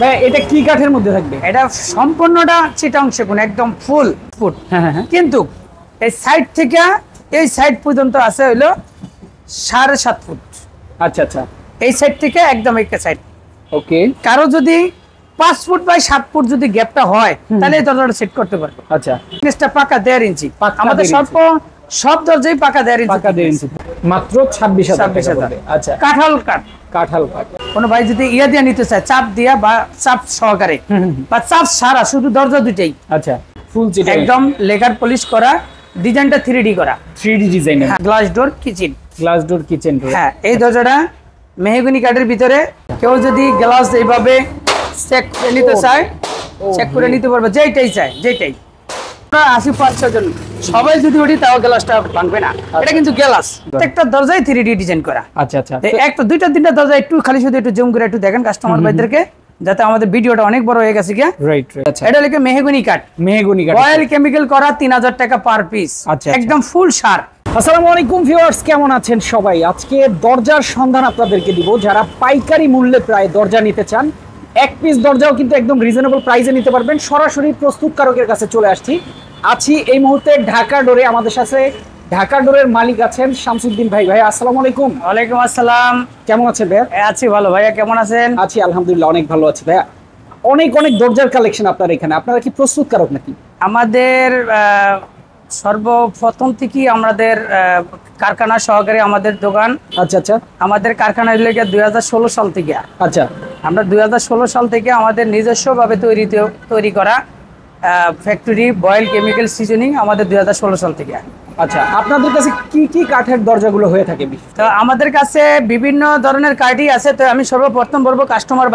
ভাই এটা কি কাঠের মধ্যে থাকবে? এটা সম্পূর্ণটা চিটাং সেগুন, একদম ফুল ফুট। হ্যাঁ। কিন্তু এই সাইড থেকে এই সাইড পর্যন্ত আছে হইলো 7.5 ফুট। আচ্ছা। এই সাইড থেকে একদম এই সাইড। ওকে। কারো যদি 5 ফুট বাই 7 ফুট যদি গ্যাপটা হয় তাহলে এই দরজাটা সেট করতে পারবে। আচ্ছা, জিনিসটা পাকা 1.5 ইঞ্চি। আমাদের সব দরজাই পাকা 1.5 ইঞ্চি। পাকা 1.5 ইঞ্চি মাত্র 26,000। আচ্ছা, কাঁঠাল কাঠ। কোন ভাই যদি ইয়া দিয়ে নিতে চায়, চাপ দিয়া বা চাপ সহকারে বা চাপ সারা, শুধু দরজা দুইটাই। আচ্ছা, ফুল চিটাং একদম লেকার পলিশ করা, ডিজাইনটা 3D করা, 3D design. Glass door kitchen. হ্যাঁ, এই দরজাটা মেহগনি কাঠের ভিতরে কেউ যদি গ্লাস এইভাবে চেক করে নিতে চায়, চেক করে নিতে পারবে, যেটাই চায় যেটাই। 80% জন সবাই যদি ওঠি তাও গ্লাসটা ভাঙবে না। এটা কিন্তু গ্লাস, প্রত্যেকটা দরজায় 3D ডিজাইন করা। আচ্ছা। একটা দুইটা তিনটা দরজা একটু খালি শুধু একটু জুম করে একটু দেখেন কাস্টমার ভাইদেরকে, যাতে আমাদের ভিডিওটা অনেক বড় হয়ে গেছে। রাইট। আচ্ছা, এটা লিখে মেহগনি কাঠ অয়েল কেমিক্যাল করা, 3000 টাকা পার পিস। আচ্ছা, একদম ফুল সার। আসসালামু আলাইকুম ভিউয়ার্স, কেমন আছেন সবাই? আজকে দরজার সন্ধান আপনাদেরকে দিব, যারা পাইকারি মূল্যে প্রায় দরজা নিতে চান। এক পিস দরজাও কিন্তু একদম রিজনেবল প্রাইসে নিতে পারবেন। সরাসরি প্রস্তুতকারকের কাছে চলে আছি এই মুহূর্তে ঢাকা ডোরে। আমাদের সাথে ঢাকা ডোরের মালিক আছেন শামসুদ্দিন ভাই। ভাই আসসালামু আলাইকুম। ওয়ালাইকুম আসসালাম। কেমন আছেন ভাইয়া? আছি ভালো। ভাইয়া কেমন আছেন? আছি আলহামদুলিল্লাহ, অনেক ভালো আছি ভাইয়া। অনেক দরজার কালেকশন আপনার এখানে। আপনারা কি প্রস্তুতকারক নাকি? আমাদের সর্বপ্রথম থেকেই আমাদের কারখানা সহকারে আমাদের দোকান। আচ্ছা। আমাদের কারখানা লেগে 2016 সাল থেকে। আচ্ছা, আমরা 2016 সাল থেকে আমাদের নিজস্বভাবে তৈরি করা ফ্যাক্টরি বয়েল কেমিক্যাল সিজনিং আমাদের 2016 সাল থেকে। আচ্ছা, আপনাদের কাছে কি কাঠের দরজাগুলো হয়ে থাকে? তো আমাদের কাছে বিভিন্ন ধরনের কাঠই আছে। তো আমি সর্বপ্রথম বলবো কাস্টমার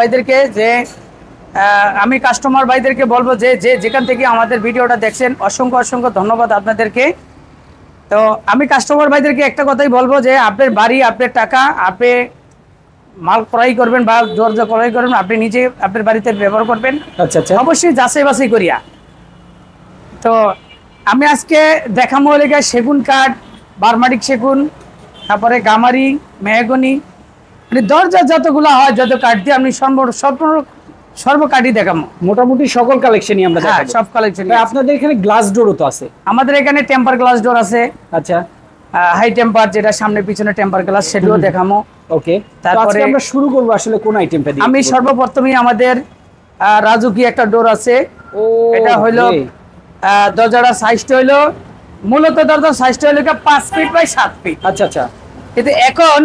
ভাইদেরকে বলবো যে যেখান থেকে আমাদের ভিডিওটা দেখছেন, অসংখ্য ধন্যবাদ আপনাদেরকে। তো আমি কাস্টমার ভাইদেরকে একটা কথাই বলবো যে আপনার বাড়ি, আপনার টাকা, আপনি মাল ক্রয় করবেন বা দরজা ক্রয় করবেন, আপনি নিজে আপনার বাড়িতে ব্যবহার করবেন। আচ্ছা, অবশ্যই যাচাই বাছাই করিয়া। তো আমি আজকে দেখাবো লেগে সেগুন কাঠ, বার্মাটিক সেগুন, তারপরে গামারি, মেহগনি, মানে দরজা যতগুলো হয় যত কাঠ দিয়ে আমি সর্ব কাঠই দেখাবো। মোটামুটি সকল কালেকশনই আমরা দেখাবো। সব কালেকশন। আপনাদের এখানে গ্লাস ডোরও তো আছে? আমাদের এখানে টেম্পার গ্লাস ডোর আছে। আচ্ছা, হাই টেম্পার, যেটা সামনে পিছনে টেম্পার গ্লাস, সেটাও দেখাবো। ওকে, তারপরে আমরা শুরু করব আসলে কোন আইটেমটা দিয়ে? আমি সর্বপ্রথমই আমাদের রাজুকি একটা ডোর আছে। এটা হইলো দরজার সাইজটা হইলো, মূলত দরজার সাইজটা হইলো 5 ফিট বাই 7 ফিট। আচ্ছা। কিন্তু এখন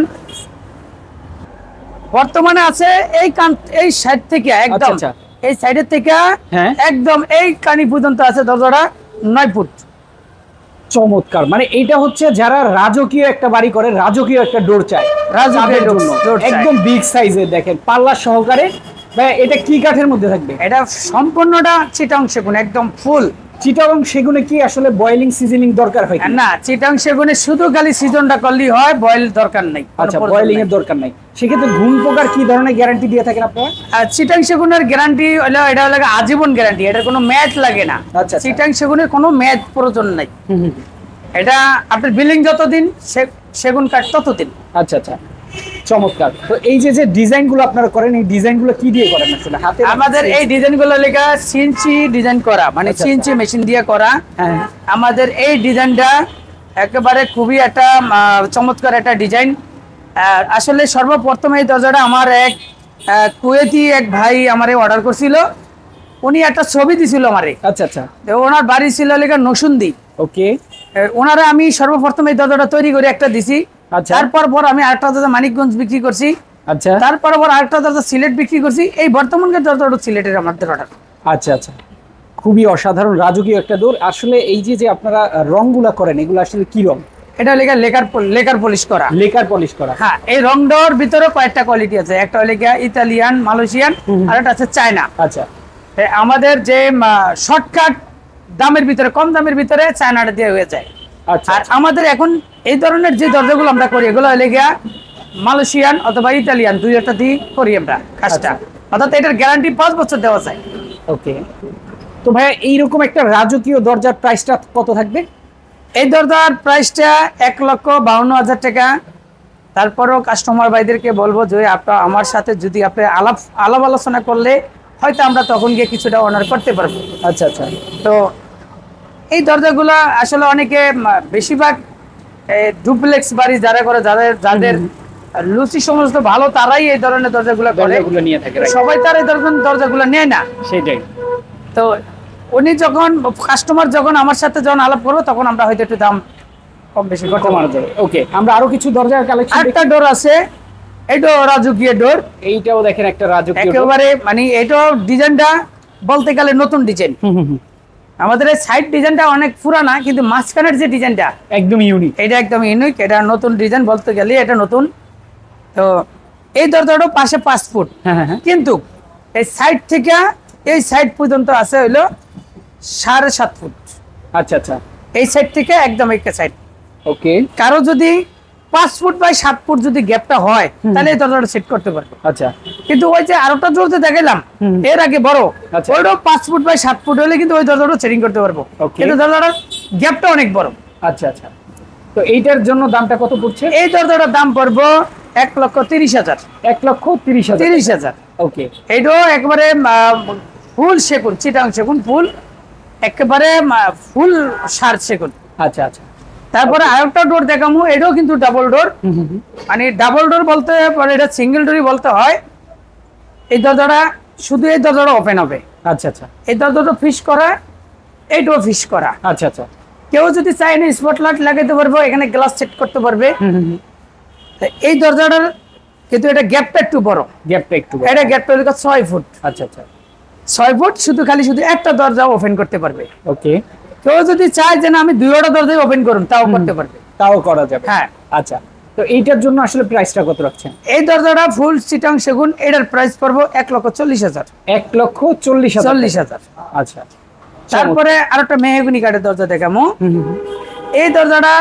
বর্তমানে আছে এই সাইড থেকে একদম, এই সাইডের থেকে একদম এই কানি পর্যন্ত আছে দরজাটা 9 ফুট। চমৎকার। মানে এইটা হচ্ছে যারা রাজকীয় একটা বাড়ি করে, রাজকীয় একটা ডোর চায়, রাজকীয় জন্য একদম বিগ সাইজের, দেখেন পাল্লা সহকারে। ভাই এটা কি কাঠের মধ্যে থাকবে? এটা সম্পূর্ণটা চিটাং সেগুন, একদম ফুল। চিটাং সেগুনে কি আসলে বয়েলিং সিজনিং দরকার হয় না? চিটাং সেগুনে শুধু খালি সিজনটা করলেই হয়, বয়েল দরকার নাই। আচ্ছা, বয়েলিং এর দরকার নাই। সেক্ষেত্রে ঘুণ পোকার কি ধরনের গ্যারান্টি দিয়ে থাকেন আপনারা? চিটাং সেগুনের গ্যারান্টি হলো, এটা হলো আজীবন গ্যারান্টি, এটা কোনো ম্যাচ লাগে না। আচ্ছা, চিটাং সেগুনের কোনো ম্যাচ প্রয়োজন নাই। এটা আপনার বিল্ডিং যতদিন, সেগুন কাঠ ততদিন। আচ্ছা, চমৎকার। তো এই যে ডিজাইনগুলো আপনারা করেন, এই ডিজাইনগুলো কি দিয়ে করেন আসলে? হাতে? আমাদের এই ডিজাইনগুলো লেখা সিএনসি ডিজাইন করা, মানে সিএনসি মেশিন দিয়ে করা। আমাদের এই ডিজাইনটা একেবারে খুবই একটা চমৎকার একটা ডিজাইন। আসলে সর্বপ্রথম এই দরজাটা আমার এক কুয়েতি এক ভাই আমারে অর্ডার করছিল। উনি একটা ছবি দিছিল আমারে। আচ্ছা। ওনার বাড়ি ছিল লেখা নসুন্দি। ওকে, ওনারা আমি সর্বপ্রথম এই দরজাটা তৈরি করে একটা দিছি। তারপর আমি আরেকটা দরজা মানিকগঞ্জ বিক্রি করছি। আচ্ছা, তারপর আরেকটা দরজা সিলেট বিক্রি করছি। এই বর্তমানকার দরজাটা সিলেটের আমাদের অর্ডার। আচ্ছা, খুবই অসাধারণ রাজকীয় একটা ডোর। আসলে এই যে আপনারা রংগুলা করেন, এগুলো আসলে কি রং? এটা লেকার পলিশ করা। হ্যাঁ, এই রং ডোর ভিতরে কয়েকটা কোয়ালিটি আছে। একটা হলো ইতালিয়ান, মালয়েশিয়ান, আর একটা আছে চায়না। আচ্ছা, আমাদের যে শর্টকাট দামের ভিতরে, কম দামের ভিতরে চায়নাটা দিয়ে হয়ে যায়। আর আমাদের এখন এই ধরনের যে দরজাগুলো আমরা করি, এগুলো হলে মালয়েশিয়ান অথবা ইতালিয়ান, দুই একটা দিয়ে করি আমরা কাজটা। অর্থাৎ এটার গ্যারান্টি 5 বছর দেওয়া যায়। ওকে, তো ভাইয়া এইরকম একটা রাজকীয় দরজার প্রাইসটা কত থাকবে? এই দরজার প্রাইসটা 1,52,000 টাকা। তারপরও কাস্টমার ভাইদেরকে বলবো যে আপনার আমার সাথে যদি আপনি আলাপ আলোচনা করলে হয়তো আমরা তখন গিয়ে কিছুটা অনার করতে পারবো। আচ্ছা আচ্ছা। তো এই দরজাগুলো আসলে অনেকে বেশিরভাগ ডুপ্লেক্স বাড়ি যারা করে, যাদের লুচি সমস্ত ভালো, তারাই এই ধরনের দরজাগুলো নিয়ে থাকে। সবাই তার এই ধরনের দরজাগুলো নেয় না। সেটাই। তো উনি যখন কাস্টমার যখন আমার সাথে যখন আলাপ করবো, তখন আমরা হয়তো একটু দাম কম বেশি কমানো যাবে। ওকে, আমরা আরো কিছু দরজার কালেকশন। একটা ডোর আছে, এটাও রাজকীয় ডোর। এইটাও দেখেন একটা রাজকীয়, একেবারে মানে এটাও ডিজাইনটা বলতে গেলে নতুন ডিজাইন। আমাদের এই সাইড ডিজাইনটা অনেক পুরানা, কিন্তু মাঝখানের যে ডিজাইনটা একদম ইউনিক। এটা একদম ইউনিক, এটা নতুন ডিজাইন বলতে গেলে এটা নতুন। তো এই দরজাটাও পাশে 5 ফুট, কিন্তু এই সাইড থেকে এই সাইড পর্যন্ত আছে হইলো 7.5 ফুট। আচ্ছা আচ্ছা। এই সাইড থেকে একদম একটা সাইড। ওকে। কারো যদি 5 ফুট বাই 7 ফুট যদি গ্যাপটা হয়, তাহলে এই দরজাটা সেট করতে পারবে। আচ্ছা। কিন্তু ওই যে আরেকটা জোরতে দেখাইলাম এর আগে বড়, আচ্ছা, ওইটাও 5 ফুট বাই 7 ফুট হলে কিন্তু ওই দরজাটা সেটিং করতে পারবো, কিন্তু দরজাটার গ্যাপটা অনেক বড়। আচ্ছা আচ্ছা। তো এইটার জন্য দামটা কত পড়ছে? এই দরজাটার দাম পড়বো 1,30,000। 1,30,000। ওকে। এইটাও একবারে ফুল সেগুন, চিটাং সেগুন ফুল, একেবারে ফুল সার সেগুন। আচ্ছা আচ্ছা। তারপরে আরেকটা ডোর দেখামু, এটাও কিন্তু ডাবল ডোর। মানে ডাবল ডোর বলতে পারে, এটা সিঙ্গেল ডোরই বলতে হয়। এই দরজাটা শুধু এই দরজাটা ওপেন হবে। আচ্ছা আচ্ছা। এই দরজাটা ফিস করা, এইটাও ফিস করা। আচ্ছা আচ্ছা। কেউ যদি চায় না স্পটলাইট লাগাতে পারবো, এখানে গ্লাস সেট করতে পারবে। এই দরজাটার কিন্তু এটা গ্যাপটা একটু বড়, এটা গ্যাপটা হলো 6 ফুট। আচ্ছা আচ্ছা। 6 ফুট শুধু শুধু একটা দরজা ওপেন করতে পারবে। ওকে। কেউ যদি চায় যে না আমি 2টা দরজাই ওপেন করুন, তাও করতে পারবে, তাও করা যাবে। হ্যাঁ। আচ্ছা, তো এইটার জন্য আসলে প্রাইসটা কত রাখছেন? এই দরজাটা ফুল চিটাং সেগুন, এটার প্রাইস পড়বো 1,40,000। 1,40,000। আচ্ছা। তারপরে আরেকটা মেহগনি কাঠের দরজা দেখামু। এই দরজাটা,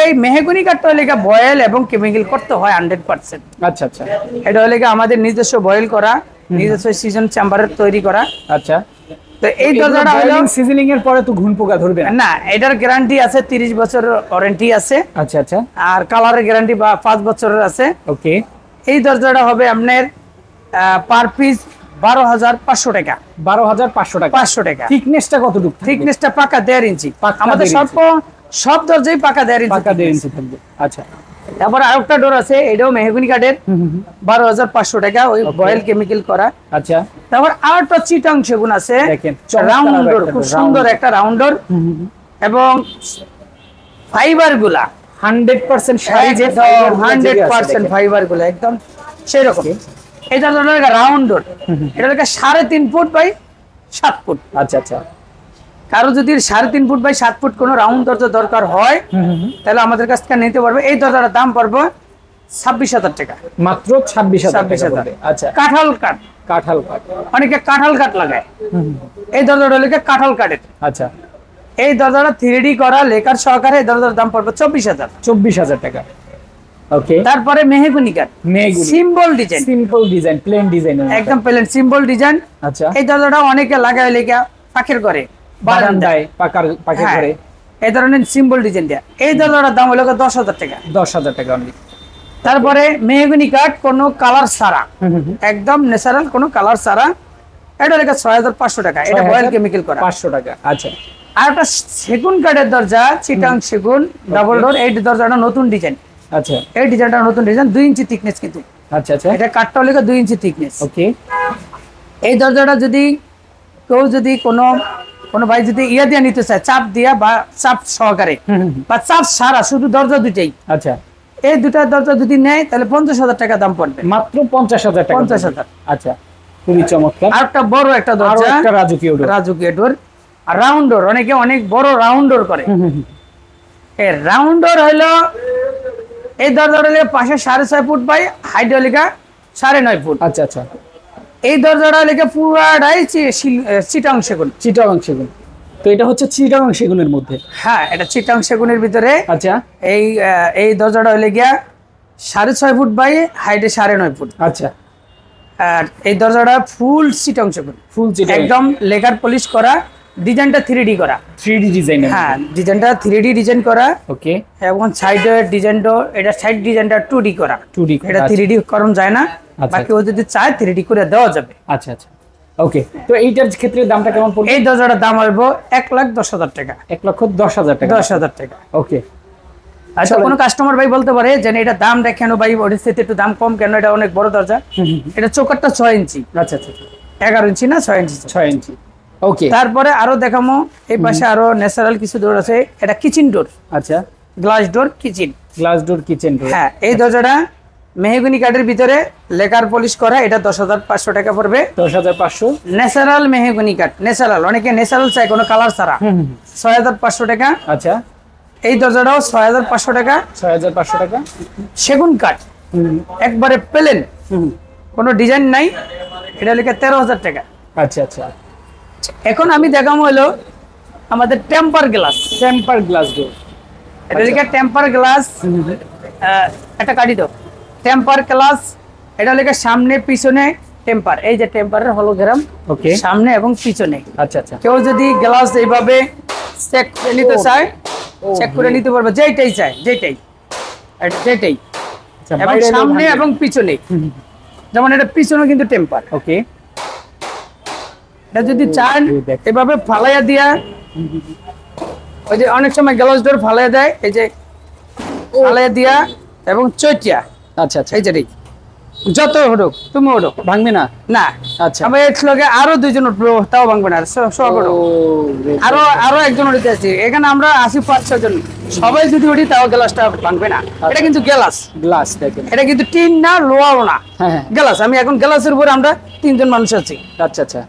এই মেহগনি কাঠটা হলে বয়েল এবং কেমিক্যাল করতে হয় 100%। আচ্ছা আচ্ছা। এটা হলে আমাদের নিজস্ব বয়েল করা, নিজস্ব সিজন চেম্বারের তৈরি করা। আচ্ছা। তো এই দরজাটা হলো সিজনিং এর পরে তো ঘুন পোকা ধরবে না, এটার গ্যারান্টি আছে 30 বছর ওয়ারেন্টি আছে। আচ্ছা আচ্ছা। আর কালারের গ্যারান্টি 5 বছরের আছে। ওকে। এই দরজাটা হবে আপনার পার পিস 12,500 টাকা। 12,500 টাকা। 500 টাকা। থিকনেসটা কতটুকু? থিকনেসটা পাকা 1.5 ইঞ্চি। আমাদের সব দরজাই পাকা 1.5 ইঞ্চি। পাকা 1.5 ইঞ্চি থাকবে। আচ্ছা। তারপর আরেকটা ডোর আছে, এটাও মেহগনি কাঠের, 12,500 টাকা, ওই বয়েল কেমিক্যাল করা। আচ্ছা। তারপর আরেকটা চিটাং সেগুন আছে, দেখেন রাউন্ড ডোর, খুব সুন্দর একটা রাউন্ড ডোর, এবং ফাইবার গুলা 100% সাইজে, 100% ফাইবার গুলা একদম সেই রকম। এটা হলো রাউন্ড ডোর, এটা হলো 3.5 ফুট বাই 7 ফুট। আচ্ছা আচ্ছা। কারো যদি 3.5 ফুট বাই 7 ফুট কোনো রাউন্ড দরজা দরকার হয়, তাহলে আমাদের কাছ থেকে নিতে পারবে। এই দরজাটার দাম পড়বে 26,000 টাকা। মাত্র 26,000। আচ্ছা। কাঁঠাল কাঠ, অনেকে কাঁঠাল কাঠ লাগায়, এই দরজাটা হলো কাঁঠাল কাঠের। আচ্ছা। এই দরজাটা 3D করা লেকার সহকারে, এই দরজার দাম পড়বে 24,000 টাকা। ওকে। তারপরে মেহগনি কাঠ, সিম্বল ডিজাইন, প্লেন ডিজাইন, একদম প্লেন সিম্বল ডিজাইন। আচ্ছা। এই দরজাটা অনেকে লাগায় লেখা পাখের করে, বারান্দায় পাখের করে, এই ধরনের সিম্বল ডিজাইন দেয়া। এই দরজাটার দাম হলো 10,000 টাকা। 10,000 টাকা অনলি। তারপরে মেহগনি কাঠ, কোনো কালার ছাড়া, একদম ন্যাচারাল, কোনো কালার ছাড়া, এটা হলো 6,500 টাকা। এটা বয়েল কেমিক্যাল করা, 500 টাকা। আচ্ছা। আর একটা সেগুন কাঠের দরজা, চিটাং সেগুন, ডাবল ডোর। এই দরজাটা নতুন ডিজাইন। আচ্ছা। এই ডিজাইনটা নতুন ডিজাইন, 2 ইঞ্চি থিকনেস কিন্তু। আচ্ছা আচ্ছা। এটা কাঠটা হলো 2 ইঞ্চি থিকনেস। ওকে। এই দরজাটা যদি কেউ যদি কোনো ভাই যদি ইয়া দিয়ে নিতে চায়, চাপ দিয়া বা চাপ সহকারে বা চাপ সারা, শুধু দরজা দুইটাই। আচ্ছা। এই দুটা দরজা যদি নেয়, তাহলে 50,000 টাকা দাম পড়বে। মাত্র 50,000 টাকা। 50,000। আচ্ছা, খুবই চমৎকার। আর একটা বড় একটা দরজা, একটা রাজকীয় ডোর, আর রাউন্ড ডোর। অনেকে অনেক বড় রাউন্ড ডোর করে। এই রাউন্ড ডোর হলো, এই দরজাটা হলো পাশে 6.5 ফুট বাই হাইট হলো 9.5 ফুট। আচ্ছা আচ্ছা। এই দরজাটা হলো পুরাটাই চিটাং সেগুন। তো এটা হচ্ছে চিটাং সেগুনের মধ্যে? হ্যাঁ, এটা চিটাং সেগুনের ভিতরে। আচ্ছা। এই দরজাটা হলো 6.5 ফুট বাই হাইটে 9.5 ফুট। আচ্ছা। আর এই দরজাটা ফুল চিটাং সেগুন, একদম লেকার পলিশ করা, ডিজাইনটা 3D করা। 3D design? হ্যাঁ, ডিজাইনটা 3D ডিজাইন করা। ওকে। এবং সাইডের ডিজাইনটা, এটা সাইড ডিজাইনটা 2D করা। এটা 3D করণ যায় না, বাকি ও যদি চায় 3D করে দেওয়া যাবে। আচ্ছা আচ্ছা। ওকে, তো এইটার ক্ষেত্রে দামটা কেমন পড়বে? এই দরজাটার দাম হইব 1,10,000 টাকা। 1,10,000 টাকা। 10,000 টাকা। ওকে, আচ্ছা, কোনো কাস্টমার ভাই বলতে পারে যে এটা দাম কেন ভাই, ওর সাথে একটু দাম কম কেন, এটা অনেক বড় দরজা। এটা চৌকাটটা 6 ইঞ্চি। আচ্ছা আচ্ছা, 11 ইঞ্চি না 6 ইঞ্চি। 6 ইঞ্চি। ওকে, তারপরে আরো দেখামো, এই পাশে আরো ন্যাচারাল কিছু ডোর আছে। এটা কিচেন ডোর। আচ্ছা, glass door kitchen. Glass door kitchen door. হ্যাঁ, এই দরজাটা মেহগনি কাঠের ভিতরে লেকার পলিশ করা। এটা 10,500 টাকা পড়বে। 10,500। ন্যাচারাল মেহগনি কাঠ, ন্যাচারাল, অনেকে ন্যাচারাল চাই কোনো কালার ছাড়া। 6,500 টাকা। আচ্ছা, এই দরজাটাও 6,500 টাকা। 6,500 টাকা। সেগুন কাঠ, একবারে প্লেন, কোনো ডিজাইন নাই। এটা লেখা 13,000 টাকা। আচ্ছা আচ্ছা, এখন আমি দেখাবো হলো আমাদের temper glass. Temper glass door. এটা লেখা টেম্পার গ্লাস। একটা কাটি দাও। টেম্পার গ্লাস, এটা লেখা সামনে পিছনে টেম্পার। এই যে টেম্পারের হলোগ্রাম, ওকে, সামনে এবং পিছনে। আচ্ছা আচ্ছা, কেউ যদি গ্লাস এইভাবে চেক করে নিতে চায়, চেক করে নিতে পারবে, যেটাই চায়, যেটাই যেটাই, এবং সামনে এবং পিছনে। যেমন এটা পিছনে কিন্তু টেম্পার। ওকে, এটা যদি চান এভাবে ফালাইয়া দিয়া, ওই যে অনেক সময় গ্লাস ডোর ফালাইয়া দেয়, এই যে ফালাইয়া দিয়া এবং চৈটিয়া। আচ্ছা আচ্ছা, এই যে যত উঠুক, তুমি উঠো, ভাঙবে না? না। আচ্ছা, আমি এর লগে আরো 2 জন উঠবো, তাও ভাঙবে না। আরো আরো একজন উঠতে আসছি, এখানে আমরা 80-500 জন, সবাই যদি উঠি তাও গ্লাসটা ভাঙবে না। এটা কিন্তু গ্লাস, গ্লাস দেখেন, এটা কিন্তু টিন না, লোহাও না, হ্যাঁ গ্লাস। আমি এখন গ্লাসের উপরে আমরা 3 জন মানুষ আছি। আচ্ছা আচ্ছা,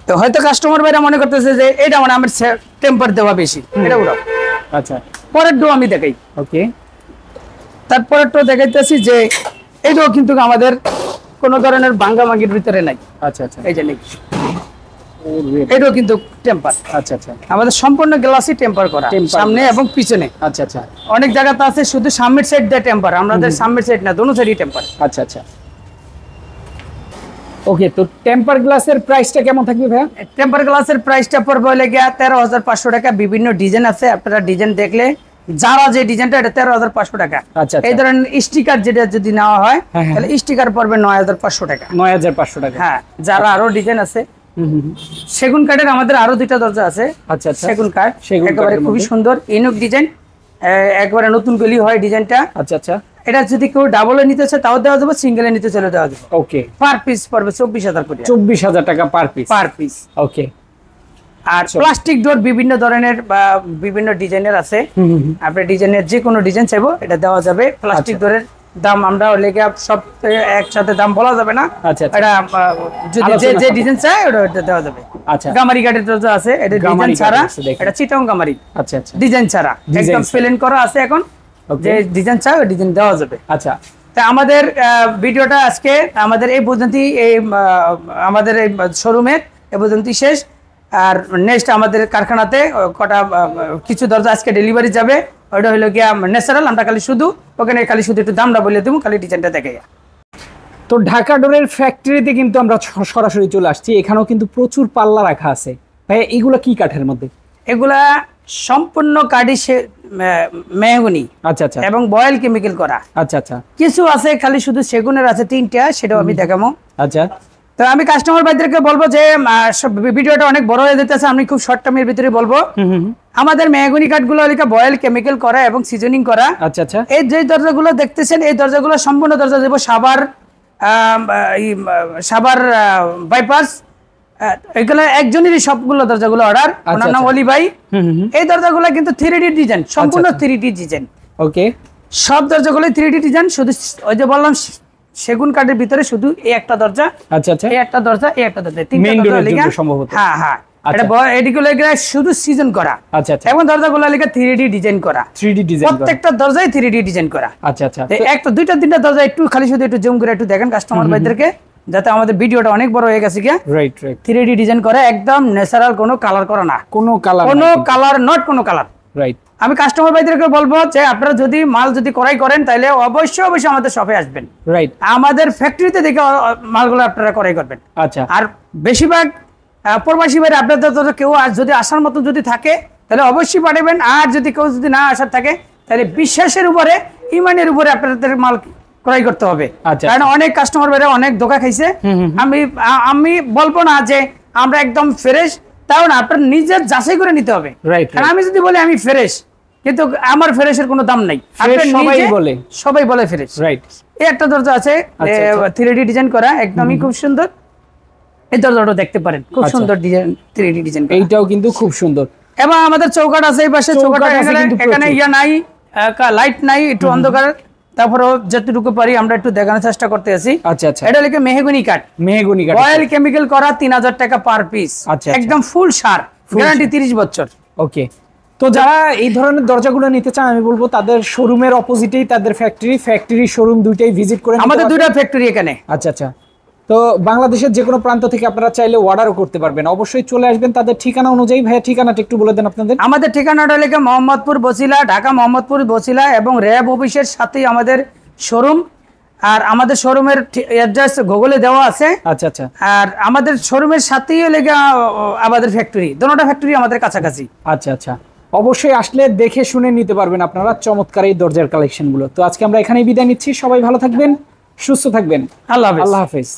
তো হয়তো কাস্টমার ভাইরা মনে করতেছে যে এটা মানে আমার টেম্পার দেওয়া বেশি, এটা উঠাও। আচ্ছা, পরের ডো আমি দেখাই। ওকে, তারপরের ডো দেখাইতেছি যে এইটাও কিন্তু আমাদের কোনো ধরনের ভাঙ্গাভাঙ্গির ভিতরে নাই। আচ্ছা আচ্ছা, এই যে নেই, এটাও কিন্তু টেম্পার। আচ্ছা আচ্ছা, আমাদের সম্পূর্ণ গ্লাসই টেম্পার করা, সামনে এবং পিছনে। আচ্ছা আচ্ছা, অনেক জায়গাতে আছে শুধু সামনের সাইড দিয়ে টেম্পার, আমাদের সামনের সাইড না, দোনো সাইডই টেম্পার। আচ্ছা আচ্ছা। ওকে, তো টেম্পার গ্লাসের প্রাইসটা কেমন থাকবে ভাইয়া? টেম্পার গ্লাসের প্রাইসটা পড়বে হলে গিয়া 13,500 টাকা। বিভিন্ন ডিজাইন আছে, আপনারা ডিজাইন দেখলে যারা যে ডিজাইনটা, এটা 13,500 টাকা। আচ্ছা, এই ধরনের স্টিকার যেটা যদি নেওয়া হয়, হ্যাঁ, হ্যাঁ, তাহলে স্টিকার পড়বে 9,500 টাকা। 9,500 টাকা। হ্যাঁ, যারা আরো ডিজাইন আছে, সেগুন কাঠের আমাদের আরো 2টা দরজা আছে। আচ্ছা আচ্ছা, সেগুন কাঠ, সেগুন একেবারে কাঠের খুবই মধ্যে। সুন্দর ইউনিক ডিজাইন, একবারে নতুন গলি হয় ডিজাইনটা। আচ্ছা আচ্ছা, এটা যদি কেউ ডাবলে নিতে চায় তাও দেওয়া যাবে, সিঙ্গেলে নিতে চাইলে দেওয়া যাবে। ওকে, পার পিস পড়বে 24,000 করে। 24,000 টাকা per piece. Per piece. Okay, আর প্লাস্টিক ডোর বিভিন্ন ধরনের বা বিভিন্ন ডিজাইনের আছে। আপনি ডিজাইনের যে কোনো ডিজাইন চাইবো এটা দেওয়া যাবে। প্লাস্টিক ডোরের দাম আমরা লেগে সব একসাথে দাম বলা যাবে না। আচ্ছা, এটা যদি যে ডিজাইন চায় ওটা দেওয়া যাবে। আচ্ছা, গামারি কাঠের দরজা আছে, এটা ডিজাইন ছাড়া, এটা চিটাং গামারি। আচ্ছা আচ্ছা, ডিজাইন ছাড়া, একদম প্লেন করা আছে। এখন যে ডিজাইন চায় ওই ডিজাইন দেওয়া যাবে। আচ্ছা, তা আমাদের ভিডিওটা আজকে আমাদের এই পর্যন্তই, এই আমাদের এই শোরুমের এই পর্যন্তই শেষ। আর নেক্সট আমাদের কারখানাতে কটা কিছু দরজা আজকে ডেলিভারি যাবে, ওইটা হলো গিয়া ন্যাচারাল। আমরা খালি শুধু ওখানে খালি শুধু একটু দামটা বলে দেবো, খালি ডিজাইনটা দেখে। তো ঢাকা ডোরের ফ্যাক্টরিতে কিন্তু আমরা সরাসরি চলে আসছি। এখানেও কিন্তু প্রচুর পাল্লা রাখা আছে ভাই, এগুলো কি কাঠের মধ্যে? এগুলা সম্পূর্ণ কাঠি মেহগনি, আচ্ছা আচ্ছা, এবং বয়েল কেমিক্যাল করা। আচ্ছা আচ্ছা, কিছু আছে খালি শুধু সেগুনের আছে 3টা, সেটাও আমি দেখাবো। আচ্ছা, তো আমি কাস্টমার ভাইদেরকে বলবো যে ভিডিওটা অনেক বড় হয়ে যেতেছে, আমি খুব শর্ট টাইমের ভিতরে বলবো। আমাদের মেহগনি কাঠগুলো বয়েল কেমিক্যাল করা এবং সিজনিং করা। আচ্ছা আচ্ছা, এই যে দরজাগুলো দেখতেছেন, এই দরজাগুলো সম্পূর্ণ দরজা দেবো সাভার বাইপাস। এগুলো একজনেরই সবগুলো দরজাগুলো অর্ডার, ওনার নাম অলি ভাই। এই দরজাগুলো কিন্তু 3D ডিজাইন, সম্পূর্ণ 3D ডিজাইন। ওকে, সব দরজাগুলো 3D ডিজাইন। শুধু ওই যে বললাম সেগুন কাঠের ভিতরে শুধু এই একটা দরজা, আচ্ছা আচ্ছা, এই একটা দরজা, এই একটা দরজা, মেইন ডোরের জন্য সম্ভবত। হ্যাঁ হ্যাঁ, এটা এদিকে শুধু সিজন করা। আচ্ছা আচ্ছা, এবং দরজাগুলো লেখা 3D ডিজাইন করা, 3D ডিজাইন করা, প্রত্যেকটা দরজায় 3D ডিজাইন করা। আচ্ছা আচ্ছা, একটা 2টা 3টা দরজা একটু খালি শুধু একটু জুম করে একটু দেখেন কাস্টমার ভাইদেরকে, যাতে আমাদের ভিডিওটা অনেক বড় হয়ে গেছে। রাইট রাইট, 3D ডিজাইন করা, একদম ন্যাচারাল, কোনো কালার করা না, কোনো কালার, নট কোনো কালার। রাইট। আমি কাস্টমার ভাইদেরকে বলবো যে আপনারা যদি মাল যদি ক্রয় করেন তাহলে অবশ্যই অবশ্যই আমাদের শপে আসবেন। রাইট, আমাদের ফ্যাক্টরিতে দেখে মালগুলো আপনারা ক্রয় করবেন। আচ্ছা, আর বেশিরভাগ প্রবাসী ভাই আপনাদের কেউ যদি আসার মতো যদি থাকে তাহলে অবশ্যই পাঠাবেন। আর যদি কেউ যদি না আসার থাকে তাহলে বিশ্বাসের উপরে, ইমানের উপরে আপনাদের মাল ক্রয় করতে হবে। আচ্ছা, কারণ অনেক কাস্টমার বাইরে অনেক ধোকা খাইছে। আমি বলবো না যে আমরা একদম ফ্রেশ, তাও না, আপনার নিজের যাচাই করে নিতে হবে। কারণ আমি যদি বলি আমি ফ্রেশ, কিন্তু আমার ফ্রেশের কোনো দাম নাই, সবাই বলে ফ্রেশ। রাইট। এই একটা দরজা আছে 3D ডিজাইন করা, একদমই খুব সুন্দর। এই দরজাটা দেখতে পারেন, খুব সুন্দর ডিজাইন, 3D ডিজাইন। এইটাও কিন্তু খুব সুন্দর। এবং আমাদের চৌকাঠ আছে এই পাশে, চৌকাঠ এখানে ইয়া নাই, লাইট নাই, একটু অন্ধকার, তারপরেও যতটুকু পারি আমরা একটু দেখানোর চেষ্টা করতে আছি। আচ্ছা আচ্ছা। এটা লিখে মেহগনি কাঠ, অয়েল কেমিক্যাল করা, 3000 টাকা পার পিস। আচ্ছা, একদম ফুল সার, গ্যারান্টি 30 বছর। ওকে। তো যারা এই ধরনের দরজাগুলো নিতে চান, আমি বলবো তাদের শোরুমের অপোজিটেই তাদের ফ্যাক্টরি শোরুম দুইটাই ভিজিট করে। আমাদের দুইটা ফ্যাক্টরি এখানে। আচ্ছা আচ্ছা। তো বাংলাদেশের যে কোনো প্রান্ত থেকে আপনারা চাইলে অর্ডারও করতে পারবেন, অবশ্যই চলে আসবেন তাদের ঠিকানা অনুযায়ী। ভাইয়া ঠিকানাটা একটু বলে দেন আপনাদের। আমাদের ঠিকানাটা লিখে মোহাম্মদপুর বছিলা, ঢাকা মোহাম্মদপুর বছিলা, এবং র্যাব অফিসের সাথেই আমাদের শোরুম। আর আমাদের শোরুমের অ্যাড্রেস গুগলে দেওয়া আছে। আচ্ছা আচ্ছা। আর আমাদের শোরুমের সাথেই লেগে আমাদের ফ্যাক্টরি, দুটোটা ফ্যাক্টরি আমাদের কাছাকাছি। আচ্ছা আচ্ছা। অবশ্যই আসলে দেখে শুনে নিতে পারবেন আপনারা চমৎকার এই দরজার কালেকশনগুলো। তো আজকে আমরা এখানেই বিদায় নিচ্ছি। সবাই ভালো থাকবেন, সুস্থ থাকবেন। আল্লাহ হাফেজ। আল্লাহ হাফেজ।